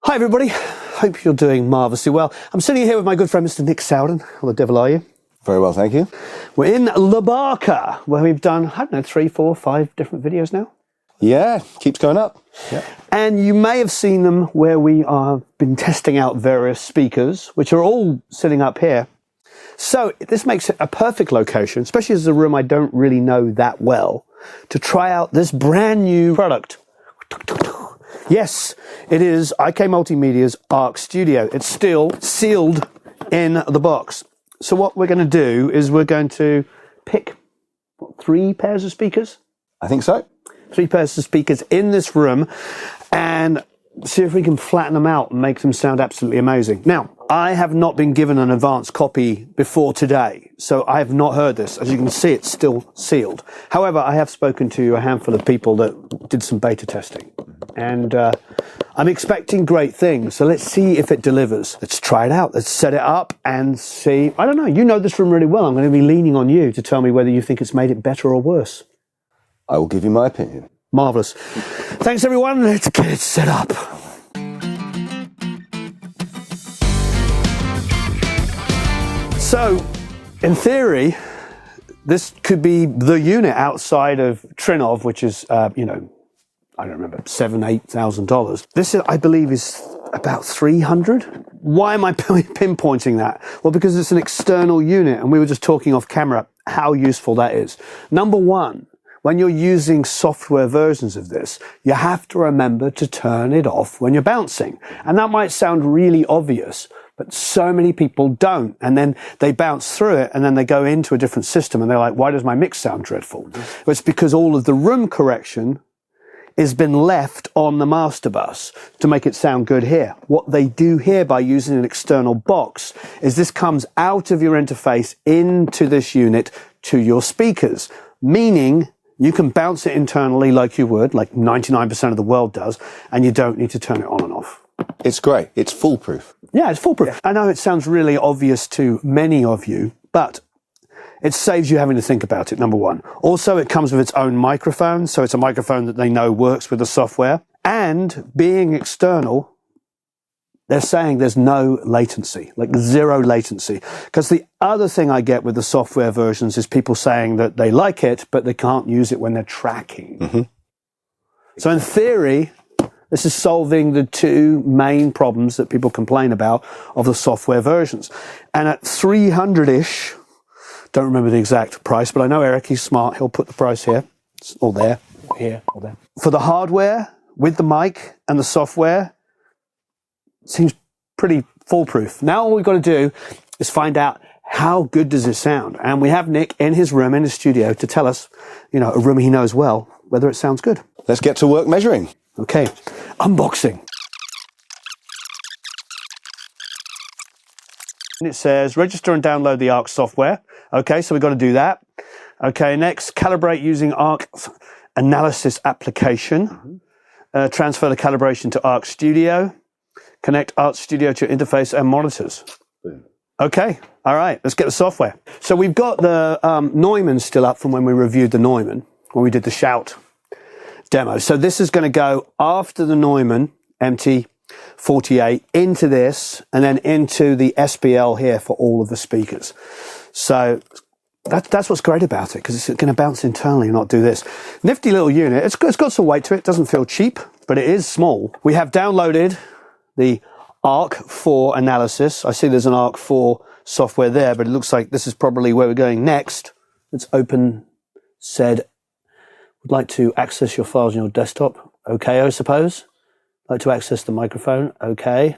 Hi everybody, hope you're doing marvellously well. I'm sitting here with my good friend Mr. Nick Sowden. How the devil are you? Very well, thank you. We're in La Barca, where we've done, I don't know, 3, 4, 5 different videos now. Yeah, keeps going up. Yeah. And you may have seen them where we have been testing out various speakers, which are all sitting up here. So this makes it a perfect location, especially as a room I don't really know that well, to try out this brand new product. Yes, it is IK Multimedia's ARC Studio. It's still sealed in the box. So what we're going to do is we're going to pick, 3 pairs of speakers? I think so. 3 pairs of speakers in this room and see if we can flatten them out and make them sound absolutely amazing. Now, I have not been given an advance copy before today, so I have not heard this. As you can see, it's still sealed. However, I have spoken to a handful of people that did some beta testing, and I'm expecting great things. So let's see if it delivers. Let's try it out. Let's set it up and see. I don't know. You know this room really well. I'm going to be leaning on you to tell me whether you think it's made it better or worse. I will give you my opinion. Marvellous. Thanks, everyone. Let's get it set up. So, in theory, this could be the unit outside of Trinov, which is, I don't remember, $7,000, $8,000. This, I believe, is about 300. Why am I pinpointing that? Well, because it's an external unit, and we were just talking off camera how useful that is. Number one, when you're using software versions of this, you have to remember to turn it off when you're bouncing. And that might sound really obvious, but so many people don't. And then they bounce through it and then they go into a different system and they're like, why does my mix sound dreadful? Well, it's because all of the room correction has been left on the master bus to make it sound good here. What they do here by using an external box is this comes out of your interface into this unit to your speakers, meaning you can bounce it internally like you would, like 99% of the world does, and you don't need to turn it on and off. It's great. It's foolproof. Yeah, it's foolproof. Yeah. I know it sounds really obvious to many of you, but it saves you having to think about it, number one. Also, it comes with its own microphone, so it's a microphone that they know works with the software. And being external, they're saying there's no latency, like 0 latency. Because the other thing I get with the software versions is people saying that they like it, but they can't use it when they're tracking. Mm-hmm. So in theory, this is solving the 2 main problems that people complain about of the software versions. And at 300-ish, don't remember the exact price, but I know Eric, he's smart, he'll put the price here, or there, here, or there. For the hardware, with the mic and the software, seems pretty foolproof. Now all we've got to do is find out how good does it sound. And we have Nick in his room, in his studio, to tell us, a room he knows well, whether it sounds good. Let's get to work measuring. Okay, unboxing. And it says, register and download the ARC software. Okay, so we've got to do that. Okay, next, calibrate using ARC analysis application. Transfer the calibration to ARC Studio. Connect ARC Studio to your interface and monitors. Okay, all right, let's get the software. So we've got the Neumann still up from when we reviewed the Neumann, when we did the Shout demo. So this is going to go after the Neumann MT48 into this and then into the SPL here for all of the speakers. So that's what's great about it, because it's going to bounce internally and not do this. Nifty little unit. It's got some weight to it. It doesn't feel cheap, but it is small. We have downloaded the ARC 4 analysis. I see there's an ARC 4 software there, but it looks like this is probably where we're going next. Let's open said, would like to access your files on your desktop. Okay, I suppose. Like to access the microphone. Okay.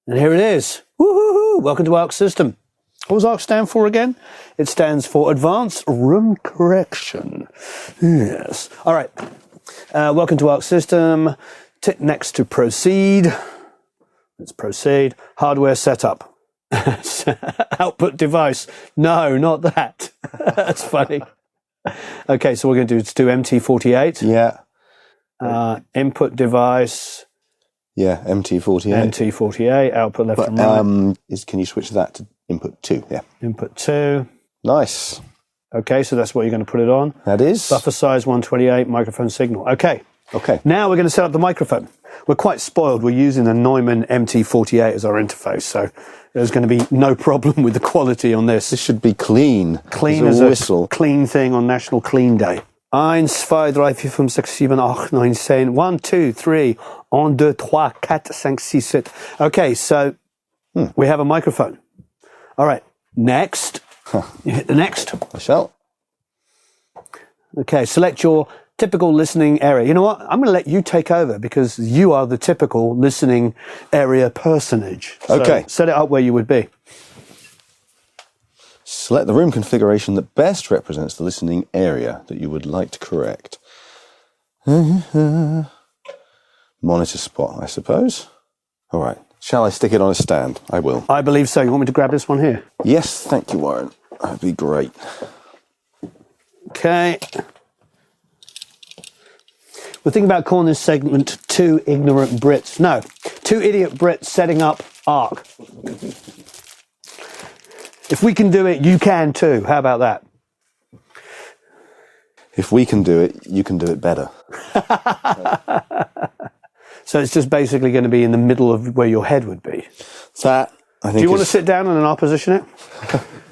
And here it is. Woohoo! Welcome to ARC System. What does ARC stand for again? It stands for Advanced Room Correction. Yes. All right. Welcome to ARC System. Tick next to proceed. Let's proceed. Hardware setup. Output device. No, not that. That's funny. Okay, so what we're going to do is do MT48. Yeah. Input device. Yeah, MT48. MT48, output left and right. Can you switch that to input 2? Yeah. Input 2. Nice. Okay, so that's what you're going to put it on. That is. Buffer size 128, microphone signal. Okay, Okay. Now we're going to set up the microphone. We're quite spoiled. We're using a Neumann MT48 as our interface, so there's going to be no problem with the quality on this. This should be clean. Clean as as a a whistle. clean thing on National Clean Day. 1, 2, 3, 4, 5, 6, 7, 8, 9, 10. 1, 2, 3. 1, 2, 3, 4, 5, 6, 7. Okay, so we have a microphone. All right, next. You hit the next. I shall. Okay, select your typical listening area. You know what? I'm going to let you take over because you are the typical listening area personage. So Okay. set it up where you would be. Select the room configuration that best represents the listening area that you would like to correct. Monitor spot, I suppose. All right. Shall I stick it on a stand? I will. I believe so. You want me to grab this one here? Yes, thank you, Warren. That'd be great. Okay. We're thinking about calling this segment Two Ignorant Brits. No, Two Idiot Brits Setting Up ARC. If we can do it, you can too. How about that? If we can do it, you can do it better. So it's just basically going to be in the middle of where your head would be. That, I think, Do you want to is sit down and then I'll position it?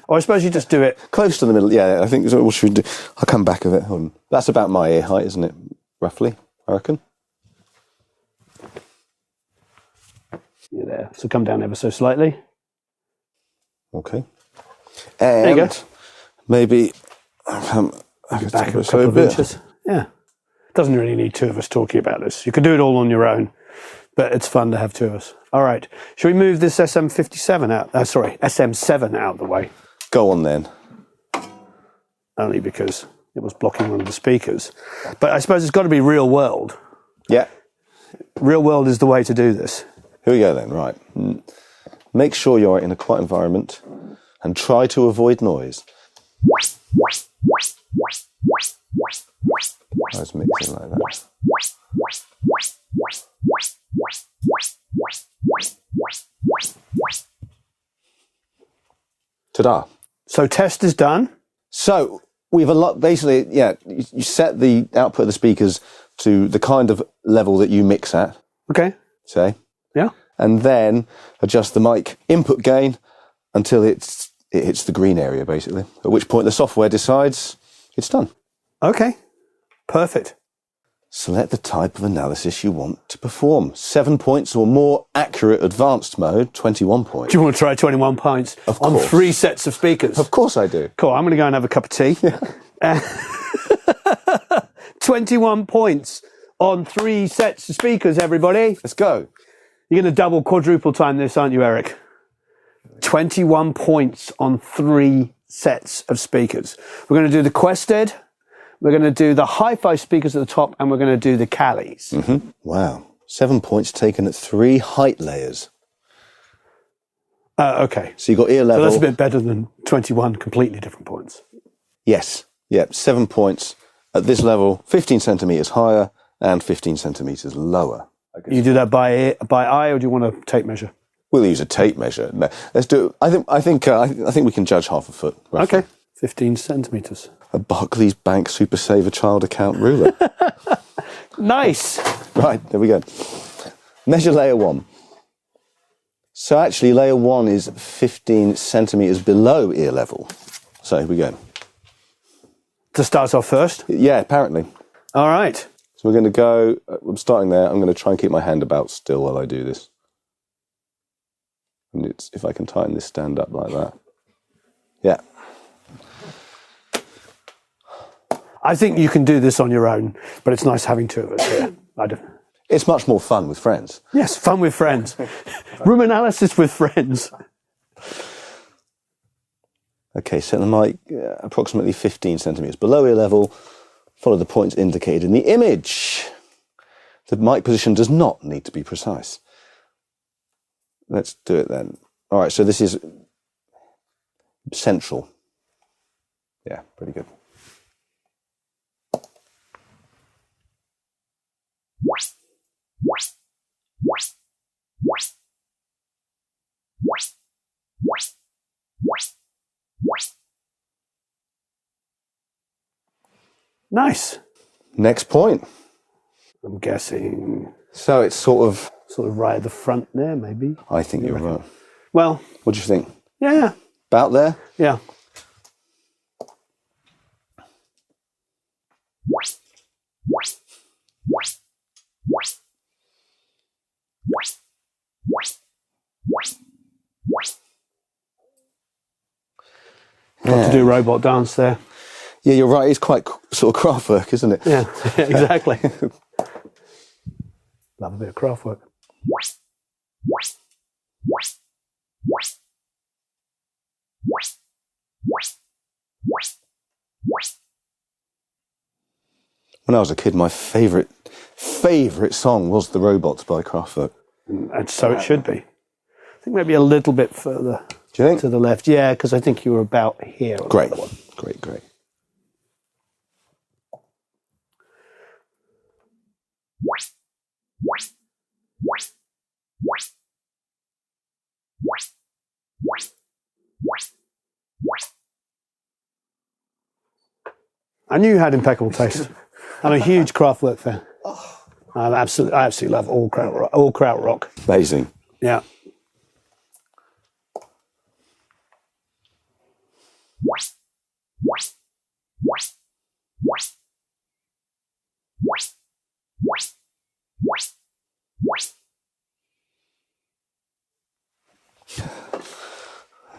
Or I suppose you just do it. close to the middle. Yeah, I think is what should we do. I'll come back of it. Hold on. That's about my ear height, isn't it? Roughly, I reckon. You're there. So come down ever so slightly. Okay. There you go. And maybe Back a couple of inches. Yeah. Doesn't really need two of us talking about this. You can do it all on your own, but it's fun to have two of us. All right. Should we move this SM57 out? SM7 out of the way? Go on then. Only because it was blocking one of the speakers. But I suppose it's got to be real world. Yeah. Real world is the way to do this. Here we go then. Right. Make sure you're in a quiet environment and try to avoid noise. I was mixing like that. Ta-da. So test is done. So we've basically, you set the output of the speakers to the kind of level that you mix at, Okay. say, Yeah. and then adjust the mic input gain until it hits the green area, basically, at which point the software decides it's done. Okay. Perfect. Select the type of analysis you want to perform. 7 points or more accurate advanced mode, 21 points. Do you want to try 21 pints on course. 3 sets of speakers? Of course I do. Cool. I'm going to go and have a cup of tea. 21 points on 3 sets of speakers, everybody. Let's go. You're going to double, quadruple time this, aren't you, Eric? 21 points on 3 sets of speakers. We're going to do the Quested, we're going to do the hi-fi speakers at the top, and we're going to do the Callies. Mm-hmm. Wow. 7 points taken at 3 height layers. Okay. So you've got ear So level. that's a bit better than 21 completely different points. Yes. Yep. 7 points at this level, 15 centimeters higher and 15 centimeters lower. You do that by eye, or do you want a tape measure? We'll use a tape measure. No, let's do. I think we can judge half a foot. Roughly. Okay. 15 centimeters. A Barclays Bank Super Saver child account ruler. Nice. Right. There we go. Measure layer 1. So actually, layer 1 is 15 centimeters below ear level. So here we go. To start off first. Yeah. Apparently. All right. So we're going to go. I'm starting there. I'm going to try and keep my hand about still while I do this. And it's if I can tighten this stand up like that. Yeah. I think you can do this on your own, but it's nice having 2 of us here. It's much more fun with friends. Yes, fun with friends. Room analysis with friends. Okay, set the mic approximately 15 centimeters below ear level. Follow the points indicated in the image. The mic position does not need to be precise. Let's do it then. All right, so this is central. Yeah, pretty good. Nice. Next point. I'm guessing. So it's sort of Right at the front there, maybe. I think you're right. Well, What do you think? yeah. About there? Yeah. Got to do robot dance there. Yeah, you're right. It's quite sort of craft work, isn't it? Yeah, exactly. Love a bit of craft work. When I was a kid, my favourite song was The Robots by Kraftwerk. And so it should be. I think maybe a little bit further Do you think? to the left. Yeah, because I think you were about here. On Great. that one. Great. I knew you had impeccable taste. I'm a huge Kraftwerk fan. I absolutely love all krautrock. Amazing. Yeah. What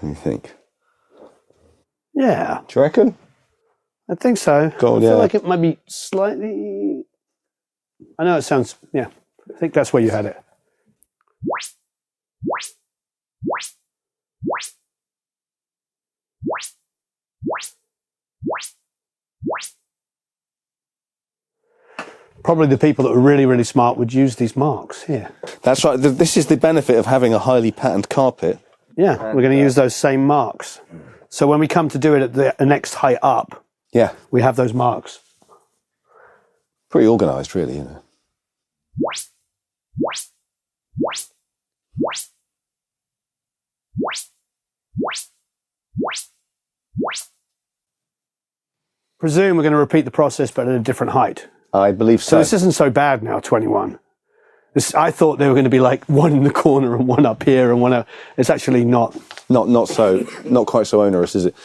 do you think? Yeah, Do you reckon? I think so. Go on, I feel yeah. like it might be slightly... I know it sounds... Yeah, I think that's where you had it. Probably the people that were really, really smart would use these marks here. That's right. This is the benefit of having a highly patterned carpet. Yeah, we're going to use those same marks. So when we come to do it at the next height up, Yeah. we have those marks. Pretty organised, really, you know. Presume we're going to repeat the process, but at a different height. I believe So so. this isn't so bad now, 21. I thought they were going to be like one in the corner and one up here and one up. It's actually not. Not quite so onerous, is it?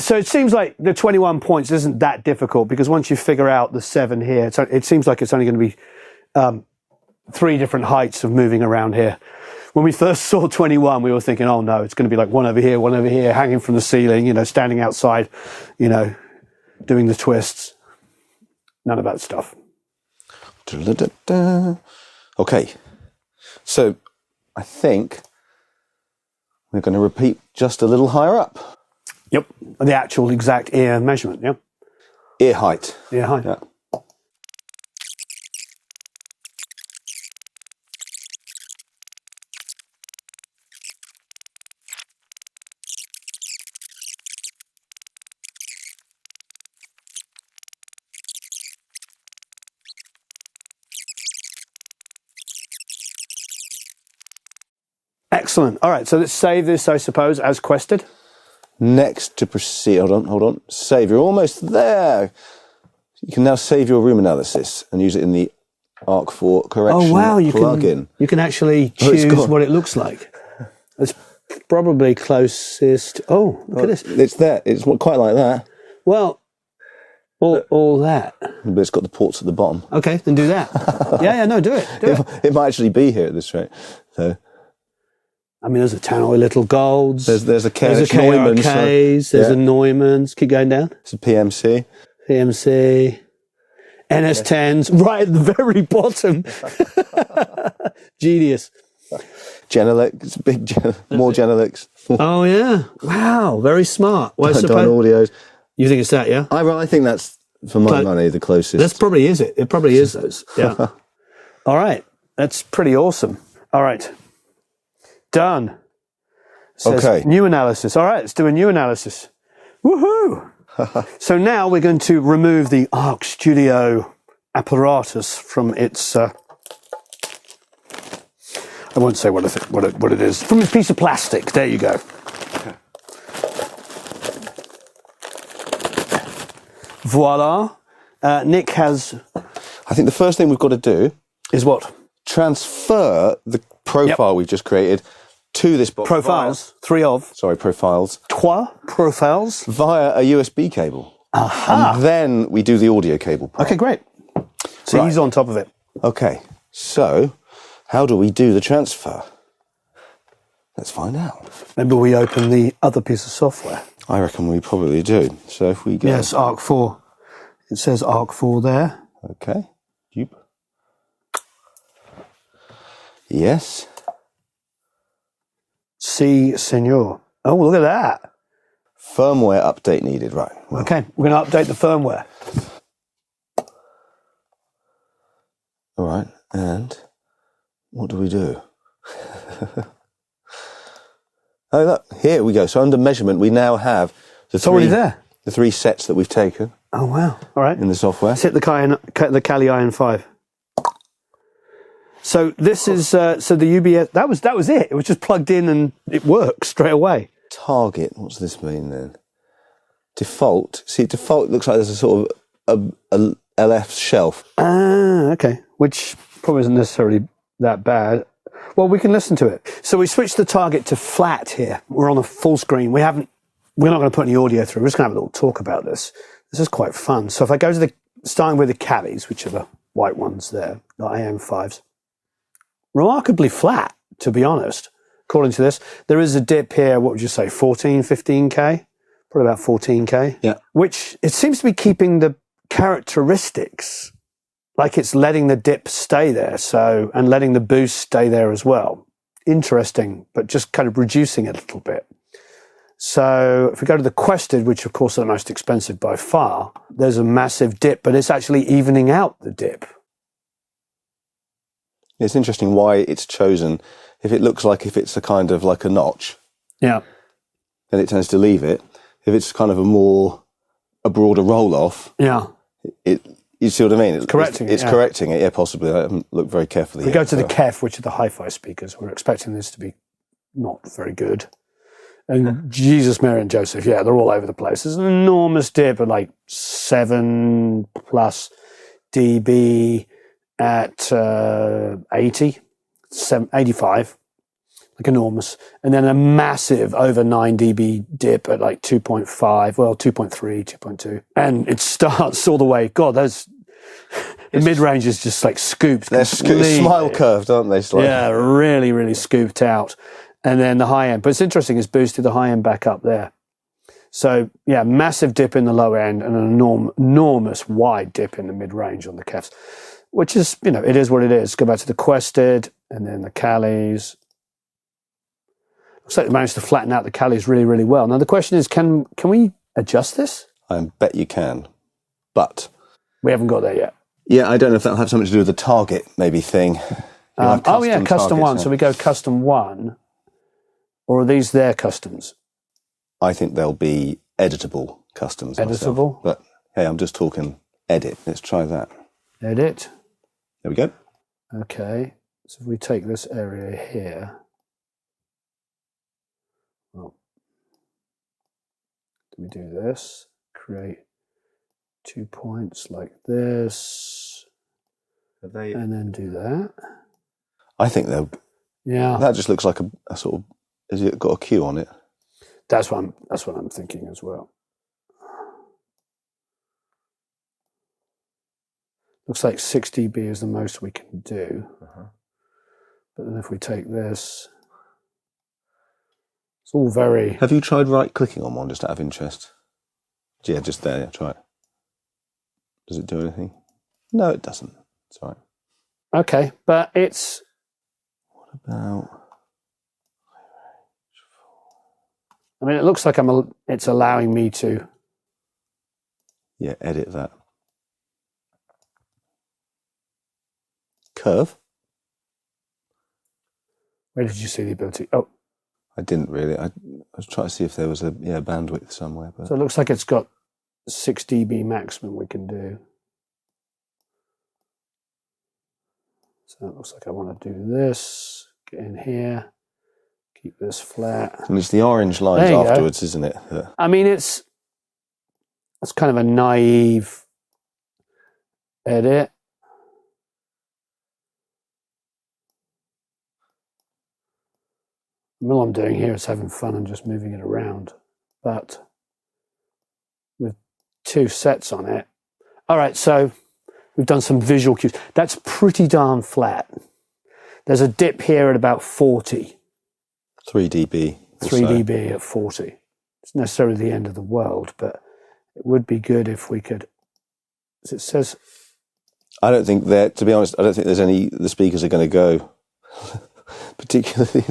So it seems like the 21 points isn't that difficult because once you figure out the 7 here, it seems like it's only going to be 3 different heights of moving around here. When we first saw 21, we were thinking, oh no, it's going to be like one over here, hanging from the ceiling, you know, standing outside, you know, doing the twists. None of that stuff. Okay, so I think we're going to repeat just a little higher up. Yep. The actual exact ear measurement, yeah? Ear height. Ear height. Yeah. Excellent. All right, so let's save this, I suppose, as quested. Next to proceed, hold on. Save, you're almost there. You can now save your room analysis and use it in the ARC for correction plugin. You can actually it's choose gone. what it looks like. It's probably closest. Oh, look at this. It's there. It's quite like that, Well, all that. but it's got the ports at the bottom. Okay, then do that. yeah, no, do it. It might actually be here at this rate. So I mean, there's a tannoy little golds. there's a KRKs. There's a Neumann's. Keep going down. It's a PMC. PMC. NS10s right at the very bottom. Genius. Genelec, more Genelecs. Oh, yeah. Wow, very smart. Well, Done audios. You think it's that, yeah? I think that's, for my money, the closest. That's probably is it. It probably is those. Yeah. All right. That's pretty awesome. All right. Done. Says Okay. New analysis. All right, let's do a new analysis. Woohoo! So now we're going to remove the ARC Studio apparatus from its... I won't say what it is. From a piece of plastic. There you go. Voila. Nick has... I think the first thing we've got to do is what? Transfer the profile we've just created to this box. Profiles. Profiles. Trois profiles. Via a USB cable. Aha. And then we do the audio cable part. Okay, great. So he's on top of it. Okay, so how do we do the transfer? Let's find out. Maybe we open the other piece of software. I reckon we probably do. So if we go... Yes, ARC 4. It says ARC 4 there. Okay. Yes. Si, senor. Oh, look at that. Firmware update needed, right. Well, okay, we're going to update the firmware. All right, and what do we do? Oh, look, here we go. So under measurement, we now have It's already there. The 3 sets that we've taken. Oh, wow. All right. In the software. Let's hit the Kali Iron 5. So this is, so the UBS, that was it. It was just plugged in and it works straight away. Target, what's this mean then? Default. See, default looks like there's a sort of a LF shelf. Ah, okay. Which probably isn't necessarily that bad. Well, we can listen to it. So we switched the target to flat here. We're on a full screen. We're not going to put any audio through. We're just going to have a little talk about this. This is quite fun. So if I go to starting with the Kalis, which are the white ones there, the AM5s, remarkably flat, to be honest, according to this. There is a dip here, what would you say, 14, 15K? Probably about 14K. Yeah. Which, it seems to be keeping the characteristics, like it's letting the dip stay there, and letting the boost stay there as well. Interesting, but just kind of reducing it a little bit. So if we go to the Quested, which of course are the most expensive by far, there's a massive dip, but it's actually evening out the dip. It's interesting why it's chosen. If it looks like if it's a kind of like a notch, yeah, then it tends to leave it. If it's kind of a broader roll off, yeah, you see what I mean? It's correcting it. It's correcting it. Yeah, possibly. I haven't looked very carefully. We go to the KEF, which are the hi-fi speakers. We're expecting this to be not very good. And Jesus, Mary and Joseph, yeah, they're all over the place. There's an enormous dip at like 7+ dB at 80, 85, like enormous. And then a massive over 9 dB dip at like 2.5, well, 2.3, 2.2. And it starts all the way. God, the mid-range is just like scooped. They're smile curved, aren't they? Slightly? Yeah, really, really scooped out. And then the high end. But it's interesting, it's boosted the high end back up there. So, yeah, massive dip in the low end and an enormous wide dip in the mid-range on the KEFs, which is, it is what it is. Go back to the Quested and then the Kalis. Looks like they managed to flatten out the Kalis really, really well. Now, the question is, can we adjust this? I bet you can, but... We haven't got there yet. Yeah, I don't know if that'll have something to do with the target, maybe, thing. Custom targets, 1. Yeah. So we go custom 1. Or are these their customs? I think they'll be editable customs. Editable? Myself. But, hey, I'm just talking edit. Let's try that. Edit. There we go. Okay. So if we take this area here. Well, do we do this? Create 2 points like this. And then do that. I think they'll... Yeah. That just looks like a sort of... Has it got a Q on it? That's what I'm thinking as well. Looks like 6 dB is the most we can do. But then if we take this, it's all very... Have you tried right-clicking on one just out of interest? Yeah, just there. Yeah, try it. Does it do anything? No, it doesn't. It's all right. Okay, but it's... What about... I mean, it looks like it's allowing me to... Yeah, edit that. Curve? Where did you see the ability? Oh. I didn't really. I was trying to see if there was a bandwidth somewhere. But... So it looks like it's got 6 dB maximum we can do. So it looks like I want to do this. Get in here. Keep this flat. And it's the orange lines afterwards, isn't it? I mean, it's kind of a naive edit. all I'm doing here is having fun and just moving it around. But with 2 sets on it. All right, so we've done some visual cues. That's pretty darn flat. There's a dip here at about 40. 3 dB. 3 dB at 40. It's necessarily the end of the world, but it would be good if we could, as it says... I don't think that, to be honest, I don't think there's the speakers are going to go particularly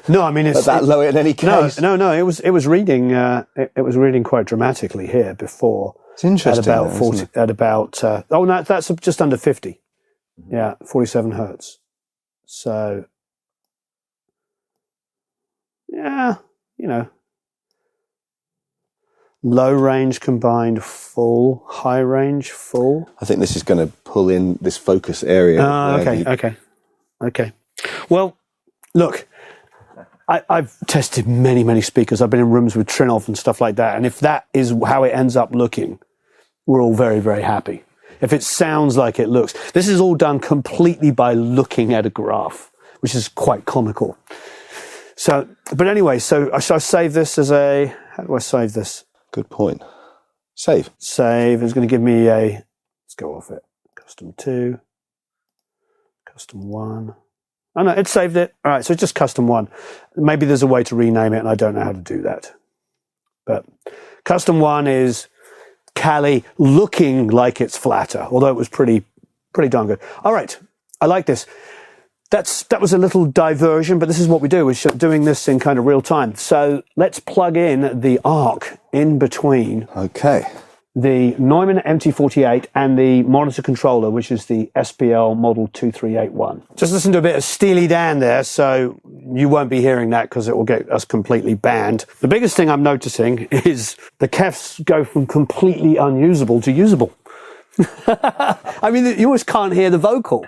no, I mean, it's that low in any case. No, it was reading, it was reading quite dramatically here before. It's interesting. At about 40, at about, oh no, that's just under 50. Yeah, 47 hertz. So, yeah, you know, low range combined full, high range full. I think this is going to pull in this focus area. Okay. Well, look, I've tested many speakers. I've been in rooms with Trinov and stuff like that. And if that is how it ends up looking, we're all very, very happy. If it sounds like it looks, this is all done completely by looking at a graph, which is quite comical. So, but anyway, so shall I save this as a, how do I save this? Good point. Save. Save is going to give me a, let's go off it. Custom 2, custom 1. Oh no, it saved it. All right, so it's just custom 1. Maybe there's a way to rename it and I don't know how to do that. But custom 1 is Cali looking like it's flatter, although it was pretty darn good. All right, I like this. That was a little diversion, but this is what we do. We're doing this in kind of real time. So let's plug in the ARC in between. Okay. The Neumann MT48 and the monitor controller, which is the SPL model 2381. Just listen to a bit of Steely Dan there, so you won't be hearing that because it will get us completely banned. The biggest thing I'm noticing is the kefs go from completely unusable to usable. I mean, you always can't hear the vocal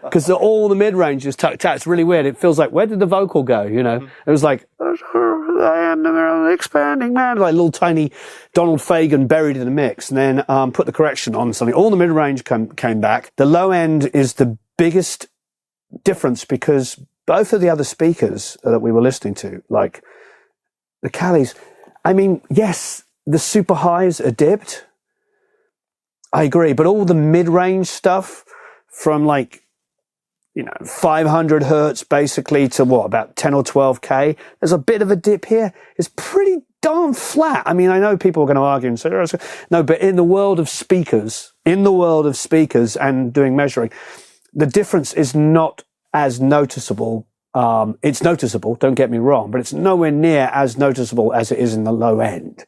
because all the mid-range is tucked out. It's really weird. It feels like, where did the vocal go, you know? It was like, I am the expanding man, like little tiny Donald Fagen buried in the mix, and then put the correction on something. All the mid-range came back. The low end is the biggest difference because both of the other speakers that we were listening to, like the Calis, I mean, yes, the super highs are dipped. I agree, but all the mid-range stuff from like, you know, 500 hertz basically to what, about 10 or 12K. There's a bit of a dip here. It's pretty darn flat. I mean, I know people are going to argue and say, no, but in the world of speakers and doing measuring, the difference is not as noticeable. It's noticeable, don't get me wrong, but it's nowhere near as noticeable as it is in the low end.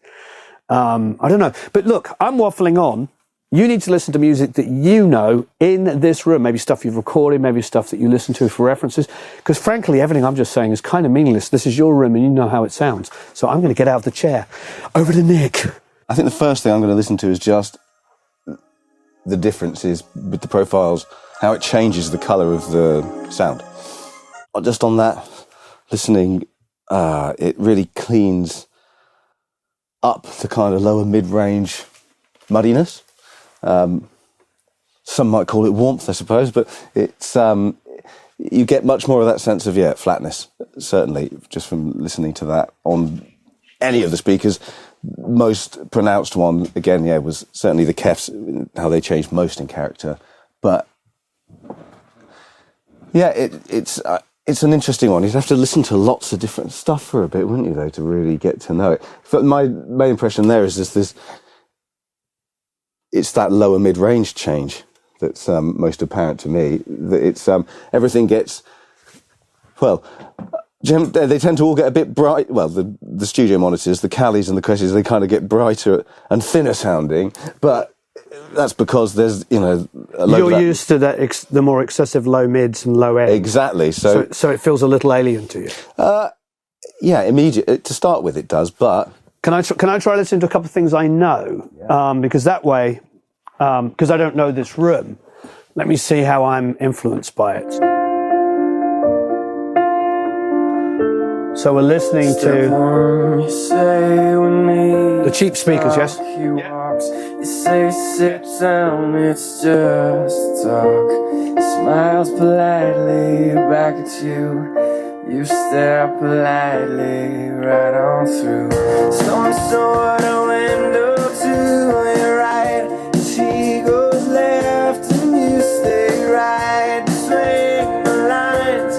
I don't know. But look, I'm waffling on. You need to listen to music that you know in this room, maybe stuff you've recorded, maybe stuff that you listen to for references, because frankly, everything I'm just saying is kind of meaningless. This is your room and you know how it sounds. So I'm going to get out of the chair. Over to Nick. I think the first thing I'm going to listen to is just the differences with the profiles, how it changes the colour of the sound. Just on that, listening, it really cleans up the kind of lower mid-range muddiness. Some might call it warmth, I suppose, but it's you get much more of that sense of flatness, certainly, just from listening to that on any of the speakers. Most pronounced one, again, was certainly the Kefs, how they changed most in character. But it's an interesting one. You'd have to listen to lots of different stuff for a bit, wouldn't you, though, to really get to know it. But my main impression there is just this. It's that lower mid-range change that's most apparent to me. That it's everything gets, well, they tend to all get a bit bright. Well, the studio monitors, the Calis and the Questies, they kind of get brighter and thinner sounding. But that's because there's, a load You're used to the more excessive low mids and low ends. Exactly. So it feels a little alien to you. Immediately to start with, it does. But Can I try listening to a couple of things I know? Because that way, because I don't know this room, let me see how I'm influenced by it. So we're listening to the cheap speakers, yes? You say sit down, it's just talk. He smiles politely back at you. You stare politely right on through some sort of window to your right. She goes left and you stay right. Swing the lines,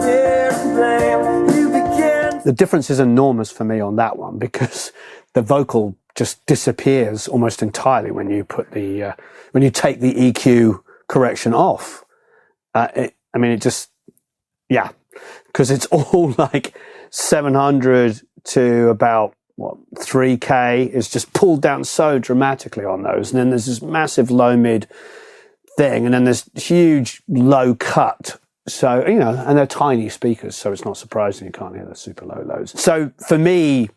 fear and blame. You begin. The difference is enormous for me on that one because the vocal just disappears almost entirely when you put the when you take the EQ correction off. It just, yeah, because it's all like 700 to about 3K is just pulled down so dramatically on those, and then there's this massive low mid thing, and then there's huge low cut. So, and they're tiny speakers, so it's not surprising you can't hear the super low lows. So for me,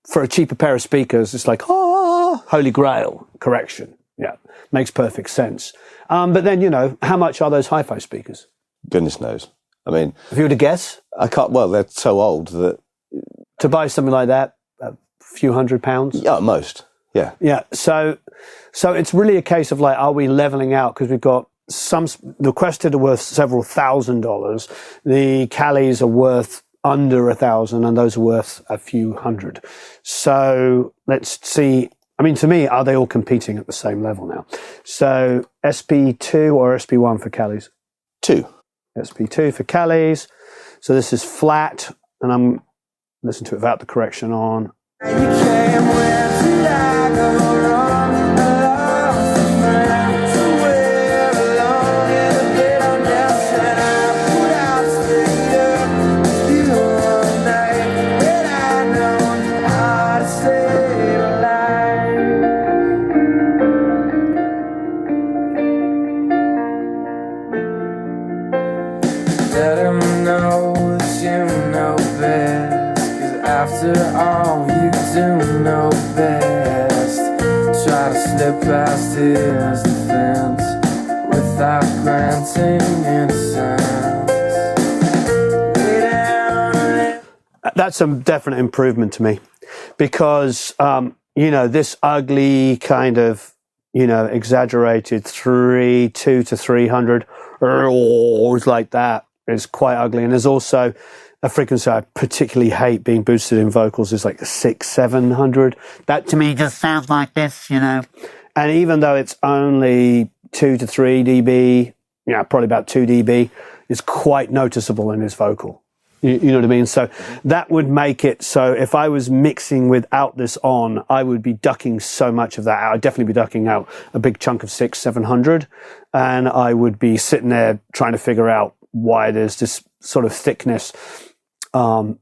for a cheaper pair of speakers, it's like, holy grail correction. Yeah, makes perfect sense. But then, how much are those hi-fi speakers? Goodness knows. I mean, if you were to guess, I can't. Well, they're so old that to buy something like that, a few £100. Yeah, at most. Yeah. Yeah. So it's really a case of like, are we leveling out? Because we've got the Quested are worth several $1,000s. The Callies are worth under 1,000, and those are worth a few hundred. So let's see. I mean, to me, are they all competing at the same level now? So SP2 or SP1 for Callies? 2. SP2 for Callies. So this is flat, and I'm listening to it without the correction on. You came, where did I go wrong? I lost a friend somewhere along in the bitterness, and I put out straight up with you all night, and I know how to stay alive. Let him know that you know best, 'cause after all you do know best. Try to slip past his defense without granting innocence. Lay down and That's a definite improvement to me, because this ugly kind of exaggerated 2 to 300 always like that is quite ugly. And there's also a frequency I particularly hate being boosted in vocals is like 600-700. That to me just sounds like this, And even though it's only 2 to 3 dB, probably about 2 dB, it's quite noticeable in his vocal. You know what I mean? So that would make it so if I was mixing without this on, I would be ducking so much of that out. I'd definitely be ducking out a big chunk of 600-700, and I would be sitting there trying to figure out why there's this sort of thickness, in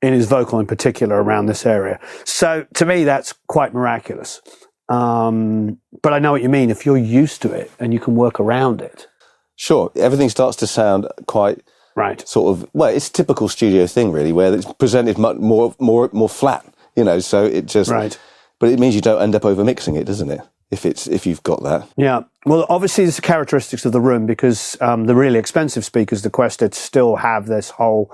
his vocal in particular around this area. So to me, that's quite miraculous. But I know what you mean. If you're used to it and you can work around it. Sure. Everything starts to sound quite right. Sort of, well, it's a typical studio thing really, where it's presented much more flat, so it just, right. But it means you don't end up over mixing it, doesn't it? If you've got that. Yeah. Well, obviously it's the characteristics of the room, because the really expensive speakers, the Quested, still have this whole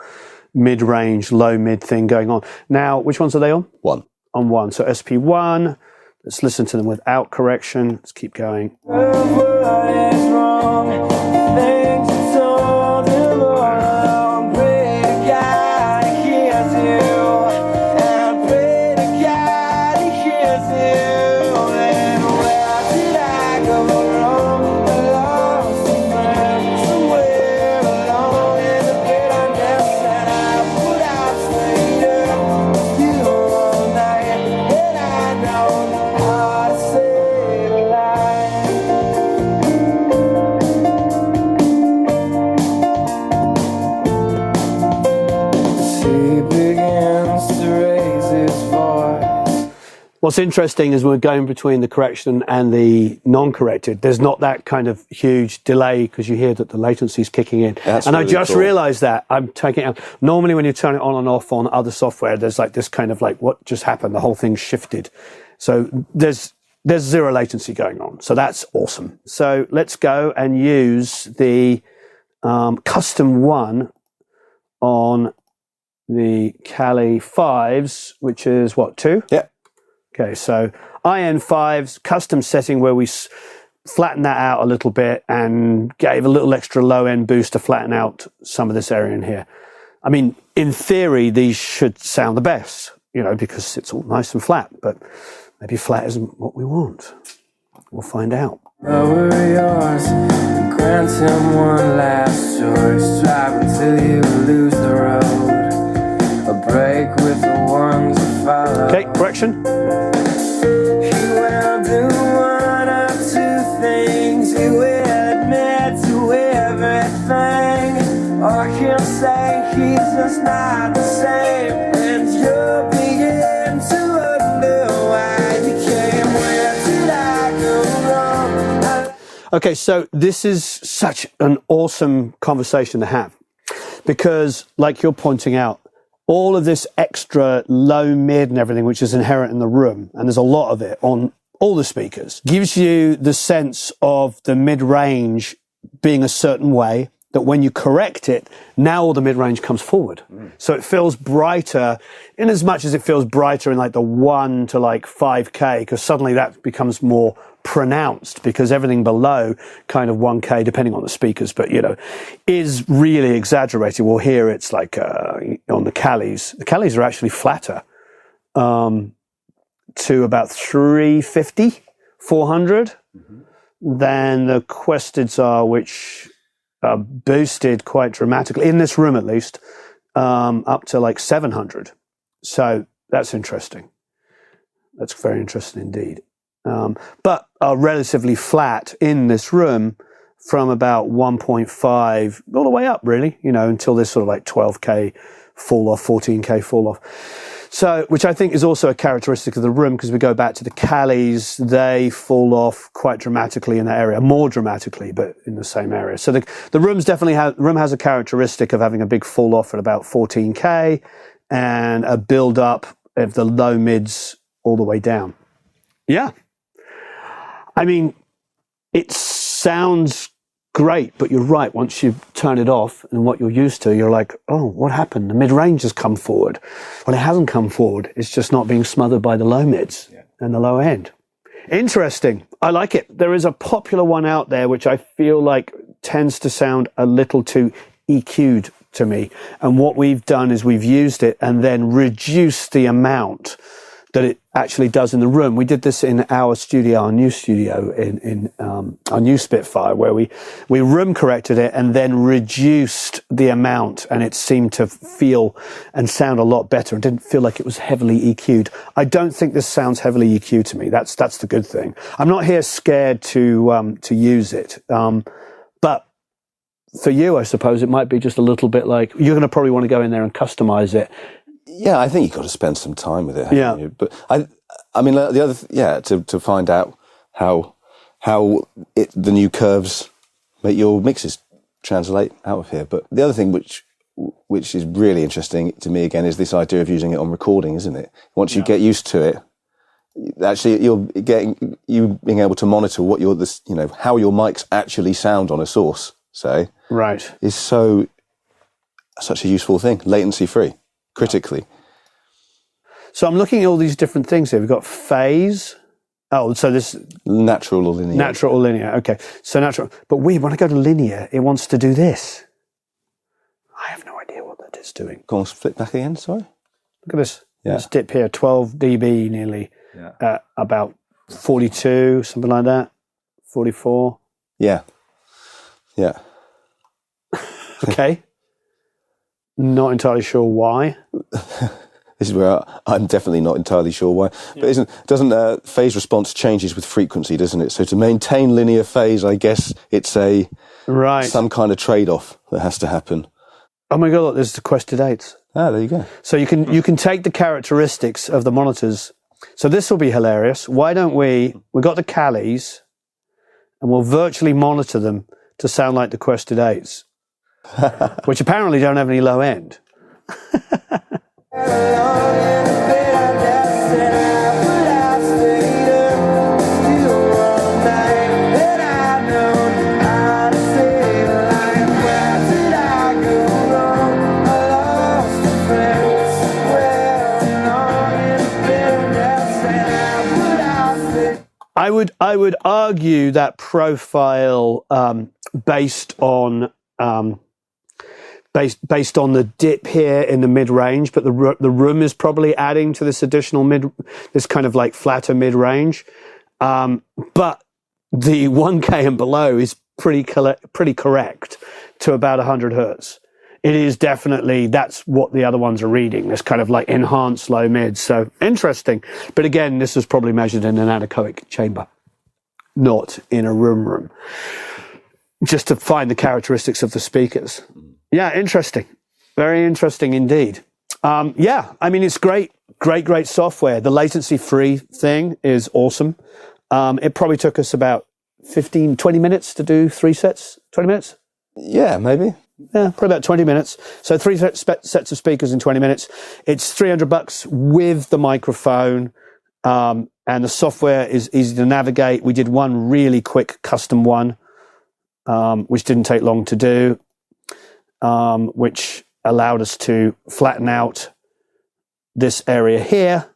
mid-range, low-mid thing going on. Now, which ones are they on? 1. On 1. So SP1, let's listen to them without correction. Let's keep going. what is wrong? Things are told him all along. Pray to God he hears you, and pray to God he hears you. And where did I go wrong? I lost a friend somewhere along in the bitterness, and I put out straight up with you all night, and I know how to stay alive. He begins to raise his voice. What's interesting is we're going between the correction and the non-corrected. There's not that kind of huge delay because you hear that the latency is kicking in. That's and really I just cool. realized that. I'm taking it out. Normally when you turn it on and off on other software, there's like this kind of like, what just happened? The whole thing shifted. So there's zero latency going on. So that's awesome. So let's go and use the custom one on the Cali 5s, which is what, 2? Yeah. Okay, so IN5s, custom setting where we flatten that out a little bit and gave a little extra low-end boost to flatten out some of this area in here. I mean, in theory, these should sound the best, you know, because it's all nice and flat, but maybe flat isn't what we want. We'll find out. Over yours, grant him one last choice. Drive until you lose the road. A break with the ones who follow. Okay, correction. He will do one of two things. He will admit to everything, or he'll say he's just not the same, and you'll begin to wonder why you came. Where did I go wrong? Okay, so this is such an awesome conversation to have because, like you're pointing out, all of this extra low mid and everything, which is inherent in the room, and there's a lot of it on all the speakers, gives you the sense of the mid-range being a certain way that when you correct it, now all the mid-range comes forward. So it feels brighter in as much as it feels brighter in like the 1 to like 5K, because suddenly that becomes more pronounced because everything below kind of 1K, depending on the speakers, but, you know, is really exaggerated. Well, here it's like on the Callies. The Callies are actually flatter to about 350, 400 than the Questeds are, which are boosted quite dramatically, in this room at least, up to like 700. So that's interesting. That's very interesting indeed. But are relatively flat in this room from about 1.5 all the way up, really, you know, until this sort of like 12K fall off, 14K fall off. So, which I think is also a characteristic of the room, because we go back to the Callies, they fall off quite dramatically in that area, more dramatically, but in the same area. So the room's definitely room has a characteristic of having a big fall off at about 14K and a build up of the low mids all the way down. Yeah. I mean, it sounds great, but you're right. Once you turn it off and what you're used to, you're like, oh, what happened? The mid-range has come forward. Well, it hasn't come forward. It's just not being smothered by the low mids and the low end. Interesting. I like it. There is a popular one out there which I feel like tends to sound a little too EQ'd to me. And what we've done is we've used it and then reduced the amount that it actually does in the room. We did this in our studio, our new studio in our new Spitfire, where we room corrected it and then reduced the amount, and it seemed to feel and sound a lot better. It didn't feel like it was heavily EQ'd. I don't think this sounds heavily EQ'd to me. That's the good thing. I'm not here scared to use it. But for you, I suppose it might be just a little bit like, you're going to probably want to go in there and customize it. Yeah, I think you've got to spend some time with it, haven't you? But I mean, the other, to find out how the new curves make your mixes translate out of here. But the other thing which is really interesting to me again is this idea of using it on recording, isn't it? Once you get used to it, actually you being able to monitor what how your mics actually sound on a source, say, right, is such a useful thing, latency free. Critically. So I'm looking at all these different things here. We've got phase. Oh, so this natural or linear. Natural or linear. Okay. So natural. But when I go to linear, it wants to do this. I have no idea what that is doing. Go on, flip back again, sorry. Look at this. Yeah. This dip here, 12 dB nearly. Yeah. About 42, something like that. 44. Yeah. Yeah. Okay. Not entirely sure why. This is where I'm definitely not entirely sure why. But doesn't phase response changes with frequency, doesn't it? So to maintain linear phase, I guess it's some kind of trade-off that has to happen. Oh my God, look, there's the Quested 8s. Ah, there you go. So you can take the characteristics of the monitors. So this will be hilarious. Why don't we've got the Callies, and we'll virtually monitor them to sound like the Quested 8s. Which apparently don't have any low end. I would argue that profile based on based on the dip here in the mid-range, but the room is probably adding to this additional this kind of like flatter mid-range. But the 1K and below is pretty correct to about 100 hertz. It is definitely, that's what the other ones are reading, this kind of like enhanced low mid. So interesting. But again, this was probably measured in an anechoic chamber, not in a room, just to find the characteristics of the speakers. Yeah, interesting. Very interesting indeed. Yeah, I mean, it's great software. The latency-free thing is awesome. It probably took us about 20 minutes to do 3 sets. 20 minutes? Yeah, maybe. Yeah, probably about 20 minutes. So 3 sets of speakers in 20 minutes. It's $300 with the microphone, and the software is easy to navigate. We did one really quick custom one, which didn't take long to do, which allowed us to flatten out this area here.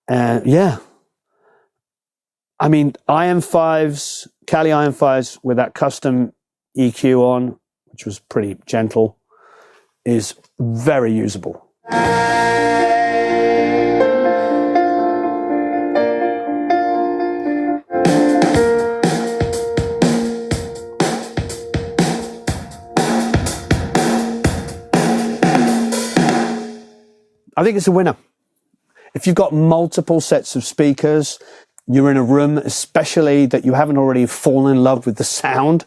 And yeah, I mean, IM5s, Kali IM5s with that custom EQ on, which was pretty gentle, is very usable. I think it's a winner. If you've got multiple sets of speakers, you're in a room, especially that you haven't already fallen in love with the sound,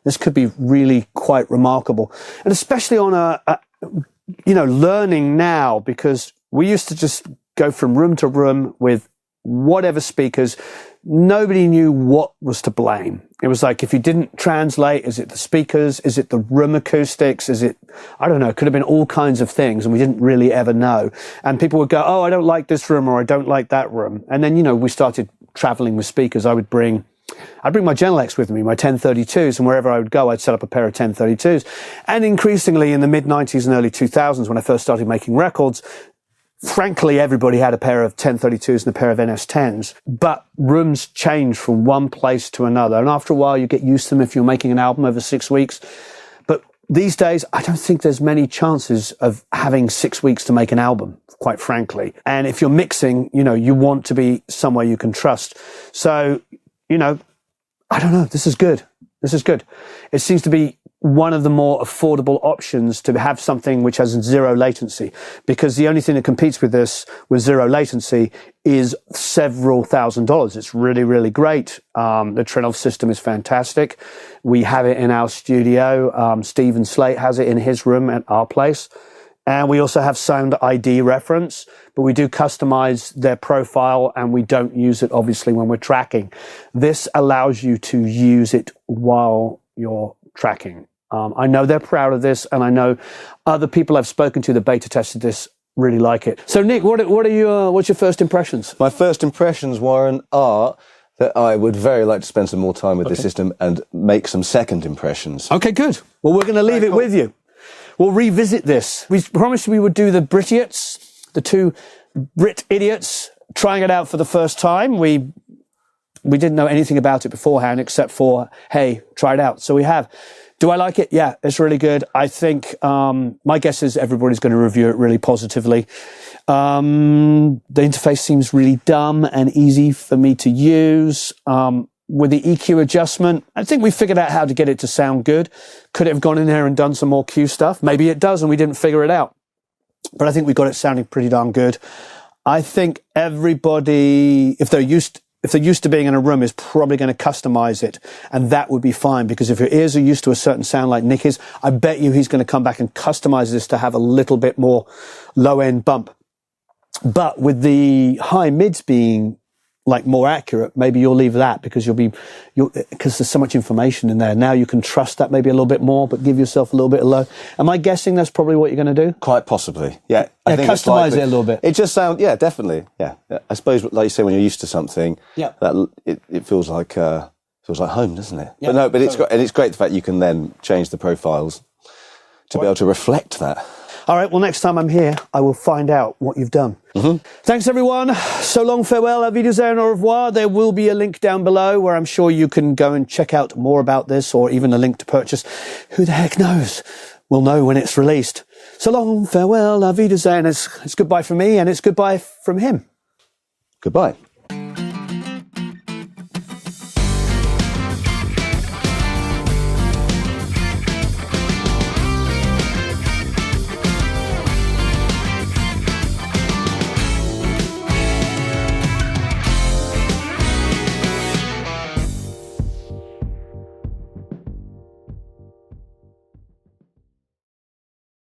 this could be really quite remarkable. And especially on learning now, because we used to just go from room to room with whatever speakers. Nobody knew what was to blame. It was like, if you didn't translate, is it the speakers? Is it the room acoustics? Is it, I don't know, it could have been all kinds of things, and we didn't really ever know. And people would go, oh, I don't like this room, or I don't like that room. And then, we started traveling with speakers. I'd bring my Genelecs with me, my 1032s, and wherever I would go, I'd set up a pair of 1032s. And increasingly in the mid-90s and early 2000s, when I first started making records, frankly, everybody had a pair of 1032s and a pair of NS10s, but rooms change from one place to another. And after a while, you get used to them if you're making an album over 6 weeks. But these days, I don't think there's many chances of having 6 weeks to make an album, quite frankly. And if you're mixing, you want to be somewhere you can trust. So, I don't know. This is good. It seems to be one of the more affordable options to have something which has zero latency, because the only thing that competes with this with zero latency is several $1,000s. It's really, really great. The Trinov system is fantastic. We have it in our studio. Stephen Slate has it in his room at our place. And we also have Sound ID reference, but we do customize their profile, and we don't use it, obviously, when we're tracking. This allows you to use it while you're tracking. I know they're proud of this, and I know other people I've spoken to that beta tested this really like it. So, Nick, what's your first impressions? My first impressions, Warren, are that I would very like to spend some more time with this system and make some second impressions. Okay, good. Well, we're going to leave it with you. We'll revisit this. We promised we would do the Britiots, the two Brit idiots, trying it out for the first time. We didn't know anything about it beforehand except for, hey, try it out. So we have. Do I like it? Yeah, it's really good. I think my guess is everybody's going to review it really positively. The interface seems really dumb and easy for me to use. With the EQ adjustment, I think we figured out how to get it to sound good. Could it have gone in there and done some more Q stuff? Maybe it does and we didn't figure it out. But I think we got it sounding pretty darn good. I think everybody, if they're used to being in a room, is probably going to customize it. And that would be fine, because if your ears are used to a certain sound like Nick is, I bet you he's going to come back and customize this to have a little bit more low-end bump. But with the high mids being like more accurate, maybe you'll leave that, because because there's so much information in there. Now you can trust that maybe a little bit more, but give yourself a little bit of low. Am I guessing that's probably what you're going to do? Quite possibly, yeah. I think customize it a little bit. It just sounds, yeah, definitely, yeah. I suppose, like you say, when you're used to something, that it feels like home, doesn't it? Yeah, but it's great the fact you can then change the profiles to be able to reflect that. All right, well, next time I'm here, I will find out what you've done. Mm-hmm. Thanks, everyone. So long, farewell, auf Wiedersehen, au revoir. There will be a link down below where I'm sure you can go and check out more about this, or even a link to purchase. Who the heck knows? we'll know when it's released. So long, farewell, auf Wiedersehen. It's goodbye from me and it's goodbye from him. Goodbye.